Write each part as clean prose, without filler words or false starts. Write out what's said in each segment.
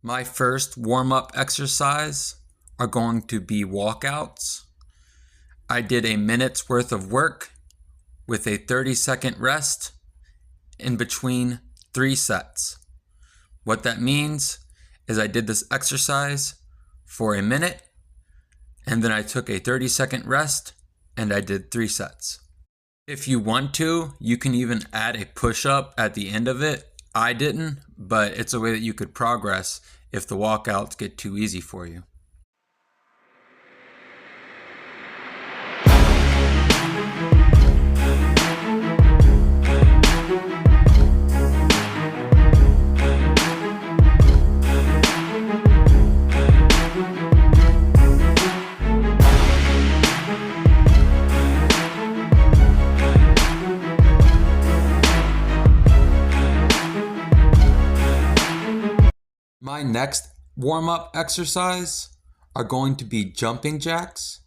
My first warm-up exercise are going to be walkouts. I did a minute's worth of work with a 30-second rest in between 3 sets. What that means is I did this exercise for a minute, and then I took a 30-second rest, and I did 3 sets. If you want to, you can even add a push-up at the end of it. I didn't, but it's a way that you could progress if the walkouts get too easy for you. My next warm-up exercise are going to be jumping jacks.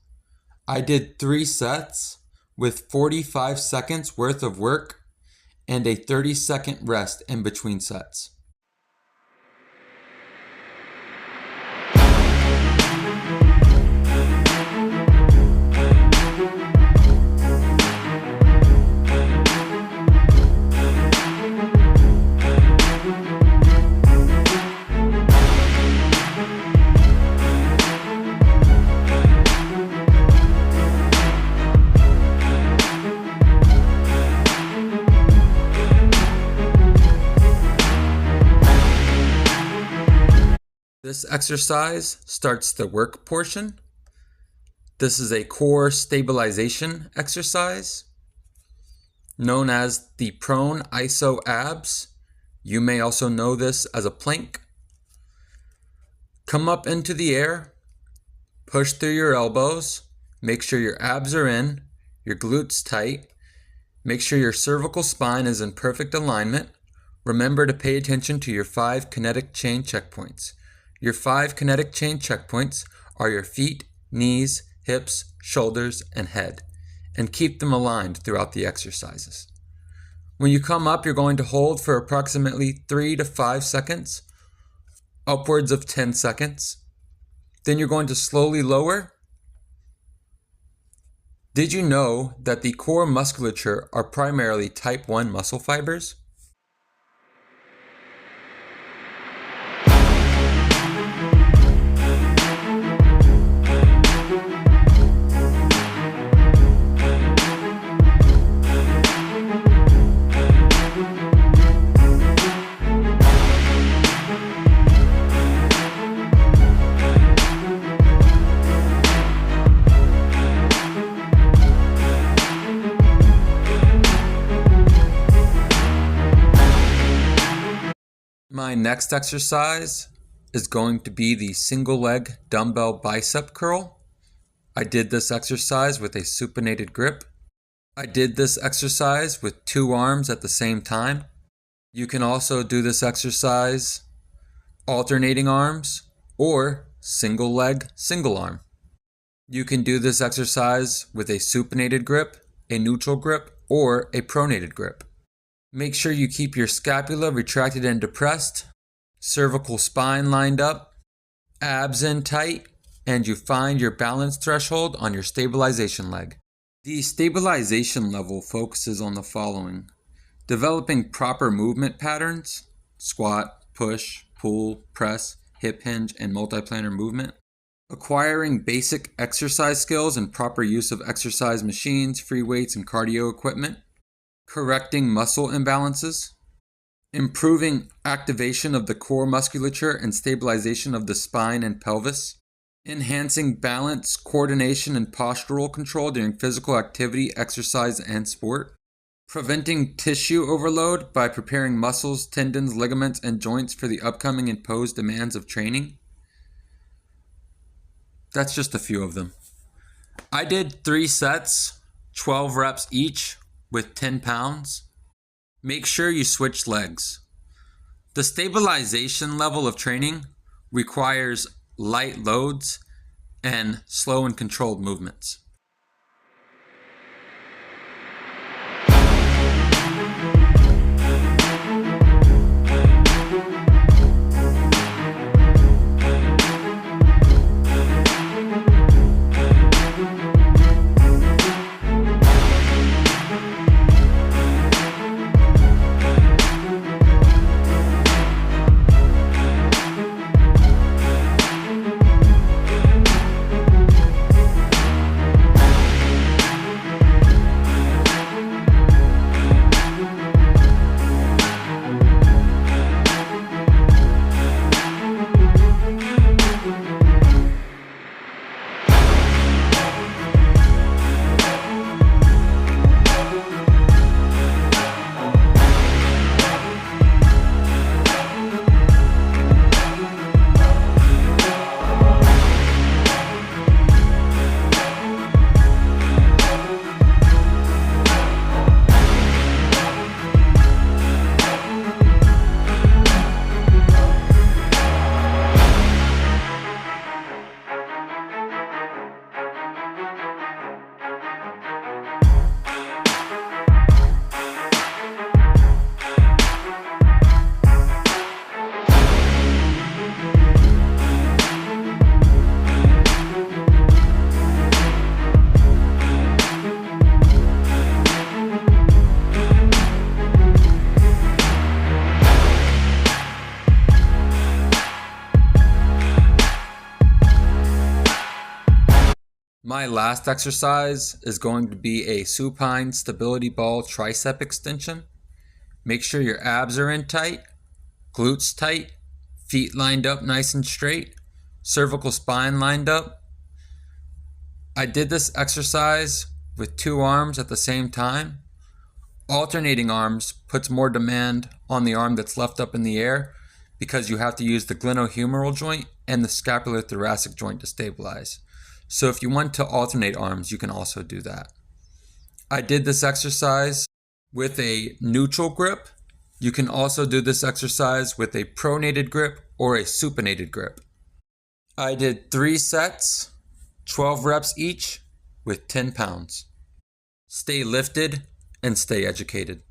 I did 3 sets with 45 seconds worth of work and a 30-second rest in between sets. This exercise starts the work portion. This is a core stabilization exercise known as the prone iso abs. You may also know this as a plank. Come up into the air, push through your elbows, make sure your abs are in, your glutes tight, make sure your cervical spine is in perfect alignment. Remember to pay attention to your 5 kinetic chain checkpoints. Your 5 kinetic chain checkpoints are your feet, knees, hips, shoulders, and head, and keep them aligned throughout the exercises. When you come up, you're going to hold for approximately 3 to 5 seconds, upwards of 10 seconds. Then you're going to slowly lower. Did you know that the core musculature are primarily type 1 muscle fibers? My next exercise is going to be the single leg dumbbell bicep curl. I did this exercise with a supinated grip. I did this exercise with 2 arms at the same time. You can also do this exercise alternating arms or single leg, single arm. You can do this exercise with a supinated grip, a neutral grip, or a pronated grip. Make sure you keep your scapula retracted and depressed, cervical spine lined up, abs in tight, and you find your balance threshold on your stabilization leg. The stabilization level focuses on the following: developing proper movement patterns, squat, push, pull, press, hip hinge, and multiplanar movement, acquiring basic exercise skills and proper use of exercise machines, free weights, and cardio equipment, correcting muscle imbalances, improving activation of the core musculature and stabilization of the spine and pelvis, enhancing balance, coordination, and postural control during physical activity, exercise, and sport, preventing tissue overload by preparing muscles, tendons, ligaments, and joints for the upcoming imposed demands of training. That's just a few of them. I did 3 sets, 12 reps each, with 10 pounds. Make sure you switch legs. The stabilization level of training requires light loads and slow and controlled movements. My last exercise is going to be a supine stability ball tricep extension. Make sure your abs are in tight, glutes tight, feet lined up nice and straight, cervical spine lined up. I did this exercise with 2 arms at the same time. Alternating arms puts more demand on the arm that's left up in the air because you have to use the glenohumeral joint and the scapulothoracic joint to stabilize. So if you want to alternate arms, you can also do that. I did this exercise with a neutral grip. You can also do this exercise with a pronated grip or a supinated grip. I did 3 sets, 12 reps each with 10 pounds. Stay lifted and stay educated.